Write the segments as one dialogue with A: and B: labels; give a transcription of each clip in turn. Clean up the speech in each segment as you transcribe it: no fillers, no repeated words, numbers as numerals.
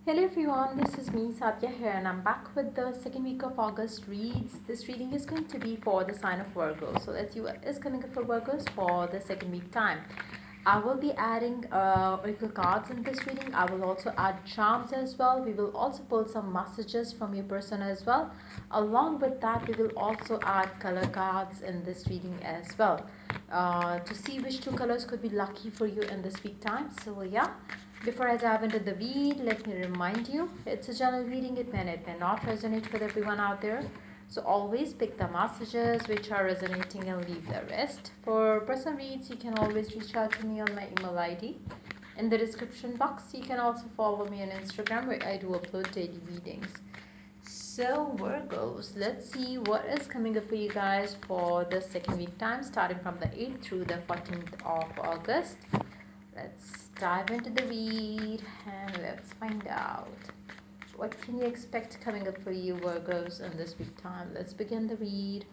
A: Hello everyone, this is me Satya here and I'm back with the second week of August reads. This reading is going to be for the sign of Virgo. So let's see what is coming up for Virgos for the second week time. I will be adding oracle cards in this reading. I will also add charms as well. We will also pull some messages from your person as well. Along with that, we will also add color cards in this reading as well to see which two colors could be lucky for you in this week time. So yeah, before I dive into the read, let me remind you it's a general reading. It may not resonate with everyone out there. So always pick the messages which are resonating and leave the rest. For personal reads, you can always reach out to me on my email ID. In the description box, you can also follow me on Instagram where I do upload daily readings. So Virgos, let's see what is coming up for you guys for the second week time, starting from the 8th through the 14th of August. Let's dive into the read and let's find out what can you expect coming up for you Virgos in this week time. Let's begin the read.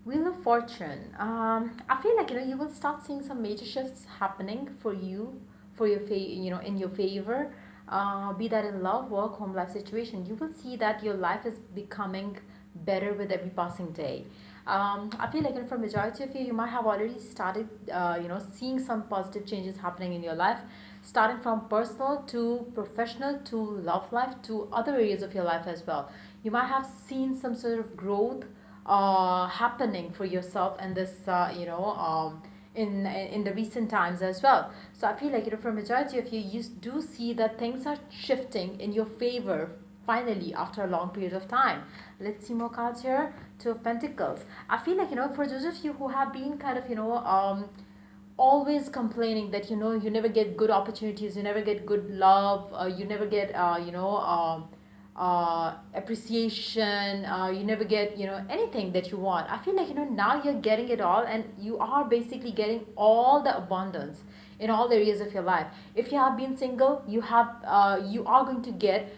A: Wheel of Fortune. I feel like you will start seeing some major shifts happening for you, for your in your favor. Be that in love, work, home life situation, you will see that your life is becoming better with every passing day. I feel like for majority of you, you might have already started, seeing some positive changes happening in your life, starting from personal to professional to love life to other areas of your life as well. You might have seen some sort of growth happening for yourself and this in the recent times as well. So I feel like for a majority of you, you do see that things are shifting in your favor finally after a long period of time. Let's see more cards here. Two of Pentacles. I feel like for those of you who have been kind of always complaining that you never get good opportunities, you never get good love, you never get appreciation, you never get anything that you want. I feel like now you're getting it all and you are basically getting all the abundance in all areas of your life. If you have been single, you are going to get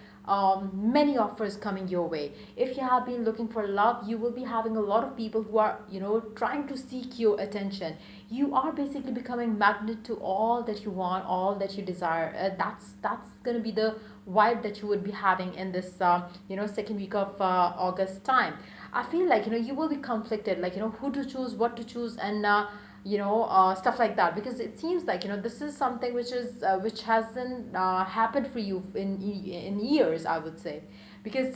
A: many offers coming your way. If you have been looking for love, you will be having a lot of people who are trying to seek your attention. You are basically becoming magnet to all that you want, all that you desire. That's gonna be the vibe that you would be having in this second week of August time. I feel like you will be conflicted, like who to choose, what to choose, and stuff like that, because it seems like this is something which hasn't happened for you in years, I would say, because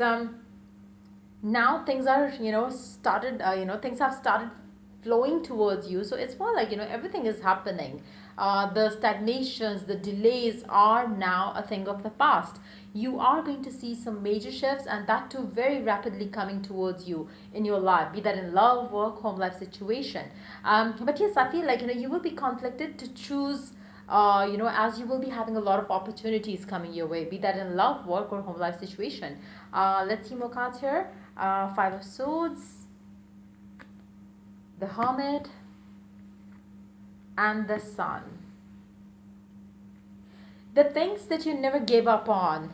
A: now things are started things have started flowing towards you. So it's more like everything is happening. The stagnations, the delays are now a thing of the past. You are going to see some major shifts, and that too very rapidly coming towards you in your life, be that in love, work, home life situation. But yes, I feel like you will be conflicted to choose, as you will be having a lot of opportunities coming your way, be that in love, work, or home life situation. Let's see more cards here. Five of Swords, the Hermit, and the Sun. The things that you never gave up on,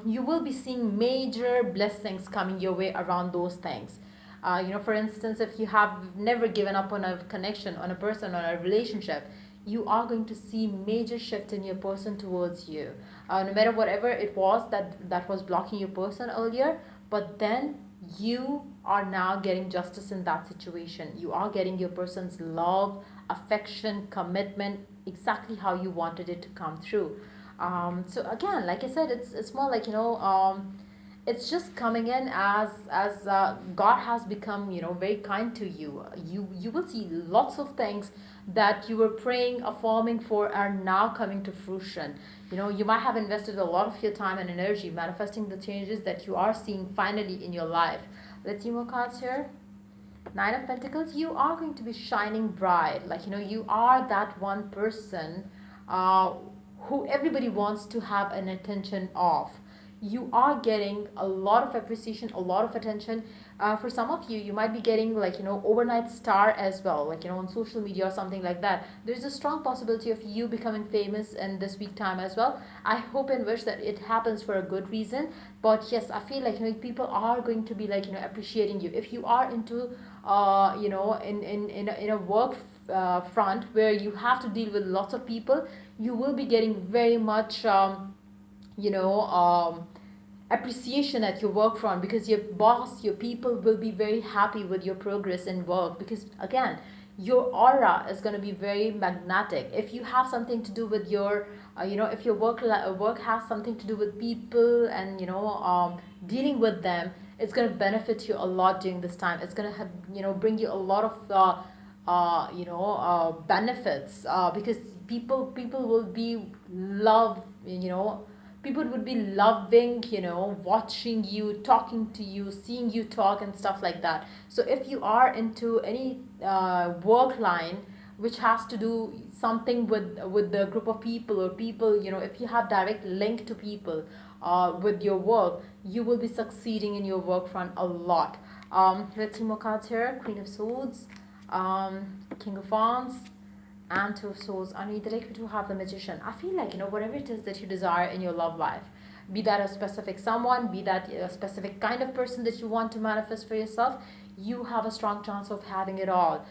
A: you will be seeing major blessings coming your way around those things. For instance, if you have never given up on a connection, on a person, on a relationship, you are going to see major shift in your person towards you. No matter whatever it was that was blocking your person earlier, but then you are now getting justice in that situation. You are getting your person's love, affection, commitment, exactly how you wanted it to come through. So again, like I said, it's more like it's just coming in as God has become very kind to you. You will see lots of things that you were praying, affirming for, are now coming to fruition. You might have invested a lot of your time and energy manifesting the changes that you are seeing finally in your life. Let's see more cards here. Nine of Pentacles. You are going to be shining bright. Like you are that one person uh, who everybody wants to have an attention of. You are getting a lot of appreciation, a lot of attention. For some of you, you might be getting like overnight star as well, like on social media or something like that. There's a strong possibility of you becoming famous in this week time as well. I hope and wish that it happens for a good reason. But yes, I feel like people are going to be like appreciating you if you are into in a front where you have to deal with lots of people, you will be getting very much you know appreciation at your work front, because your boss, your people will be very happy with your progress in work, because again, your aura is going to be very magnetic. If you have something to do with your if your work has something to do with people, and dealing with them, it's going to benefit you a lot during this time. It's going to have bring you a lot of benefits, because people will be love people would be loving watching you, talking to you, seeing you talk and stuff like that. So if you are into any work line which has to do something with the group of people, or people, if you have direct link to people with your work, you will be succeeding in your work front a lot. Let's see more cards here. Queen of Swords, King of Wands, and Two of Swords. I need the deck to have the Magician. I feel like whatever it is that you desire in your love life, be that a specific someone, be that a specific kind of person that you want to manifest for yourself, you have a strong chance of having it all.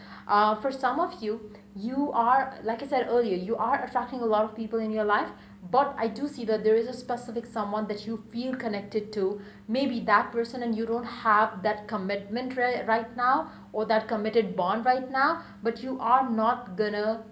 A: For some of you, you are, like I said earlier, you are attracting a lot of people in your life, but I do see that there is a specific someone that you feel connected to, maybe that person, and you don't have that commitment right now, or that committed bond right now, but you are not gonna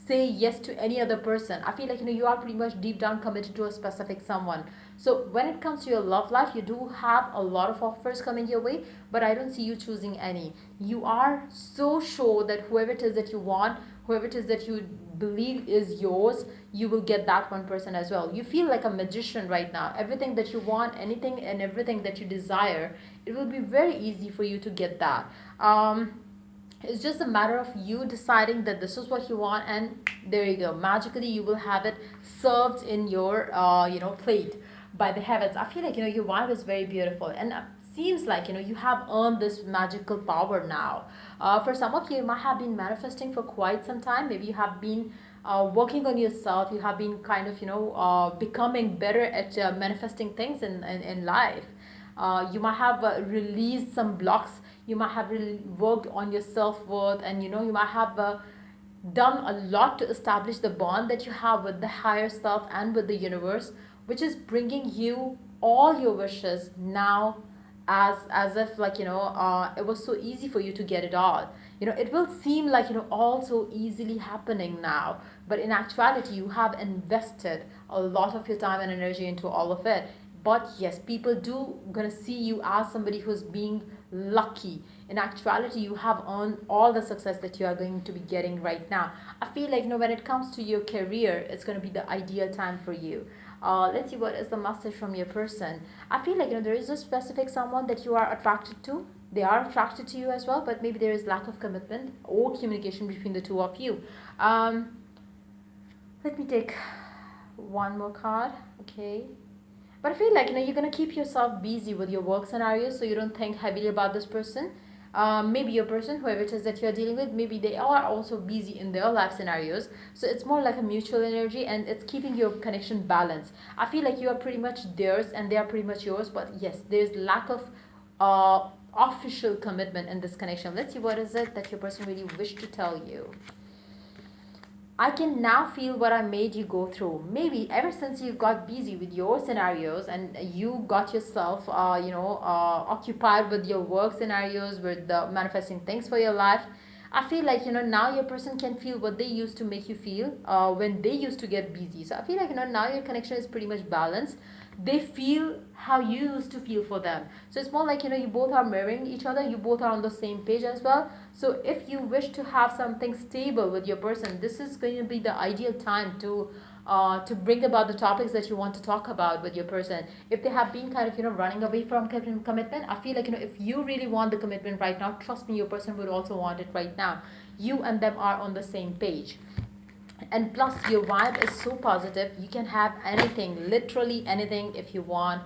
A: say yes to any other person. I feel like you are pretty much deep down committed to a specific someone. So when it comes to your love life, you do have a lot of offers coming your way, but I don't see you choosing any. You are so sure that whoever it is that you want, whoever it is that you believe is yours, you will get that one person as well. You feel like a magician right now. Everything that you want, anything and everything that you desire, it will be very easy for you to get that. It's just a matter of you deciding that this is what you want, and there you go. Magically, you will have it served in your plate by the heavens. I feel like your vibe is very beautiful, and seems like you have earned this magical power now. For some of you, you might have been manifesting for quite some time. Maybe you have been working on yourself. You have been kind of becoming better at manifesting things in life. You might have released some blocks. You might have worked on your self-worth, and you might have done a lot to establish the bond that you have with the higher self and with the universe, which is bringing you all your wishes now, as if like it was so easy for you to get it all. It will seem like all so easily happening now, but in actuality you have invested a lot of your time and energy into all of it. But yes, people do gonna see you as somebody who's being lucky. In actuality, you have earned all the success that you are going to be getting right now. I feel like when it comes to your career, it's going to be the ideal time for you. Let's see what is the message from your person. I feel like there is a specific someone that you are attracted to. They are attracted to you as well, but maybe there is lack of commitment or communication between the two of you. Let me take one more card. Okay. But I feel like you're gonna keep yourself busy with your work scenarios, so you don't think heavily about this person. Maybe your person, whoever it is that you're dealing with, maybe they are also busy in their life scenarios. So it's more like a mutual energy, and it's keeping your connection balanced. I feel like you are pretty much theirs and they are pretty much yours, but yes, there's lack of official commitment in this connection. Let's see what is it that your person really wished to tell you. I can now feel what I made you go through. Maybe ever since you got busy with your scenarios and you got yourself, occupied with your work scenarios, with the manifesting things for your life. I feel like now your person can feel what they used to make you feel when they used to get busy. So I feel like now your connection is pretty much balanced. They feel how you used to feel for them. So it's more like you both are mirroring each other. You both are on the same page as well. So if you wish to have something stable with your person, this is going to be the ideal time to bring about the topics that you want to talk about with your person. If they have been kind of running away from commitment, I feel like if you really want the commitment right now, trust me, your person would also want it right now. You and them are on the same page. And plus your vibe is so positive, you can have anything, literally anything. If you want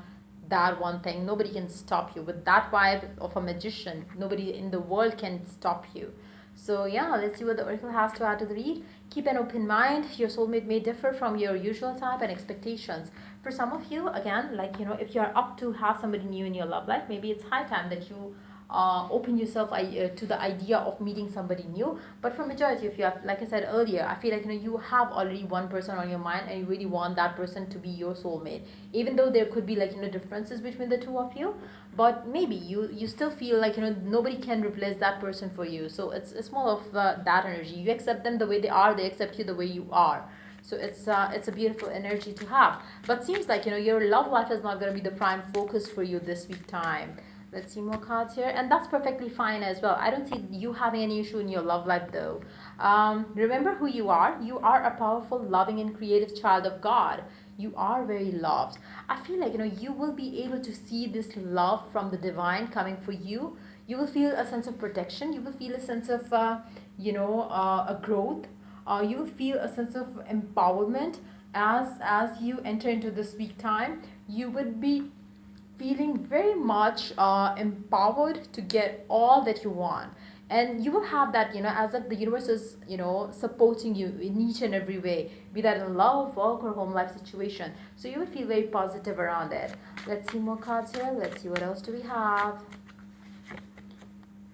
A: that one thing, nobody can stop you with that vibe of a magician. Nobody in the world can stop you. So yeah, let's see what the oracle has to add to the read. Keep an open mind. Your soulmate may differ from your usual type and expectations. For some of you, again, like if you're up to have somebody new in your love life, maybe it's high time that you open yourself to the idea of meeting somebody new. But for majority of you, like I said earlier, I feel like you have already one person on your mind and you really want that person to be your soulmate, even though there could be like differences between the two of you. But maybe you still feel like nobody can replace that person for you. So it's more of that energy. You accept them the way they are, they accept you the way you are. So it's a beautiful energy to have. But seems like your love life is not going to be the prime focus for you this week time. Let's see more cards here, and that's perfectly fine as well. I don't see you having any issue in your love life though. Remember who you are. You are a powerful, loving, and creative child of God. You are very loved. I feel like you will be able to see this love from the divine coming for you. You will feel a sense of protection. You will feel a sense of a growth. You will feel a sense of empowerment as you enter into this week time. You would be feeling very much empowered to get all that you want, and you will have that as if the universe is supporting you in each and every way, be that in love, work, or home life situation. So you will feel very positive around it. Let's see more cards here. Let's see what else do we have.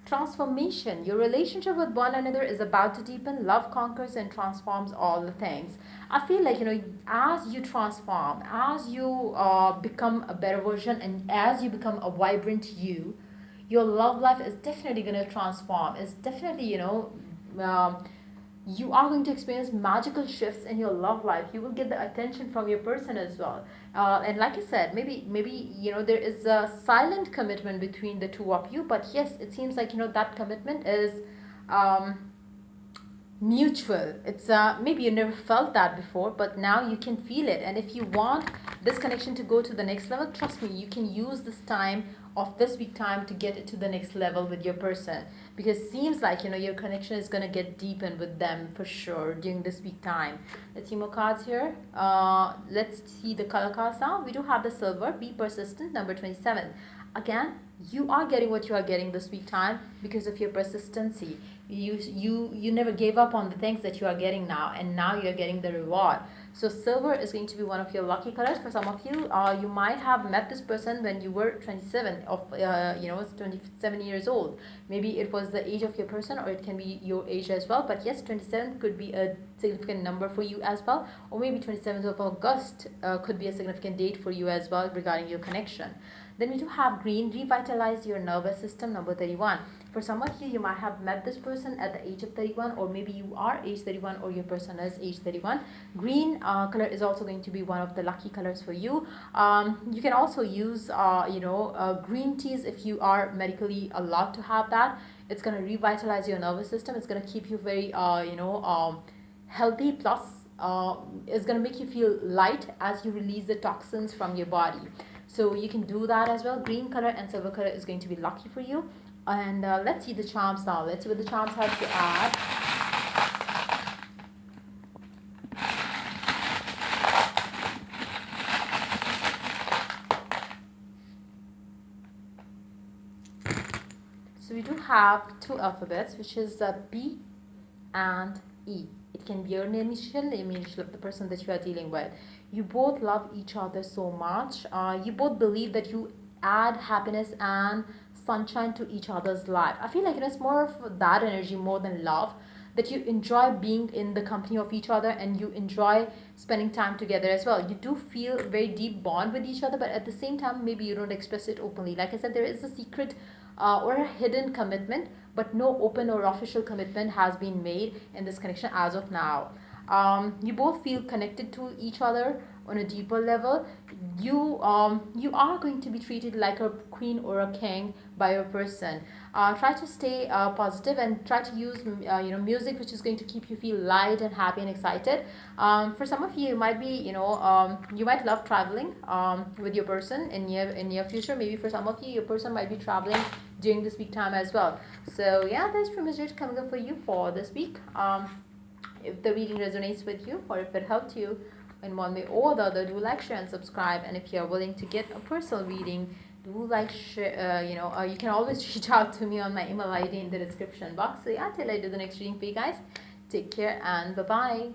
A: Transformation. Your relationship with one another is about to deepen. Love conquers and transforms all the things. I feel like as you transform, as you become a better version, and as you become a vibrant you, your love life is definitely going to transform. It's definitely um, you are going to experience magical shifts in your love life. You will get the attention from your person as well. And like I said, maybe there is a silent commitment between the two of you, but yes, it seems like that commitment is um, mutual. It's maybe you never felt that before, but now you can feel it. And if you want this connection to go to the next level, trust me, you can use this time of this week time to get it to the next level with your person, because it seems like your connection is going to get deepened with them for sure during this week time. Let's see more cards here. Let's see the color cards now. We do have the silver. Be persistent, number 27. Again, you are getting what you are getting this week time because of your persistency. You never gave up on the things that you are getting now, and now you're getting the reward. So silver is going to be one of your lucky colors. For some of you, you might have met this person when you were 27 of 27 years old. Maybe it was the age of your person, or it can be your age as well. But yes, 27 could be a significant number for you as well, or maybe 27th of August could be a significant date for you as well regarding your connection. Then we do have green. Revitalize your nervous system, number 31. For some of you, you might have met this person at the age of 31, or maybe you are age 31, or your person is age 31. Green color is also going to be one of the lucky colors for you. You can also use green teas if you are medically allowed to have that. It's going to revitalize your nervous system. It's going to keep you very healthy, plus it's going to make you feel light as you release the toxins from your body. So you can do that as well. Green color and silver color is going to be lucky for you. And let's see the charms now. Let's see what the charms have to add. So we do have two alphabets, which is B and E. It can be your initial, the initial of the person that you are dealing with. You both love each other so much. You both believe that you add happiness and sunshine to each other's life. I feel like it's more of that energy more than love, that you enjoy being in the company of each other and you enjoy spending time together as well. You do feel very deep bond with each other, but at the same time, maybe you don't express it openly. Like I said, there is a secret or a hidden commitment, but no open or official commitment has been made in this connection as of now. You both feel connected to each other on a deeper level. You are going to be treated like a queen or a king by your person. Try to stay positive and try to use music which is going to keep you feel light and happy and excited. For some of you, you might be you might love traveling with your person in near future. Maybe for some of you, your person might be traveling during this week time as well. So yeah, that's pretty much it coming up for you for this week. If the reading resonates with you, or if it helped you in one way or the other, do like, share, and subscribe. And if you're willing to get a personal reading, do like, share, you can always reach out to me on my email ID in the description box. So yeah, till I do the next reading for you guys, take care and bye bye.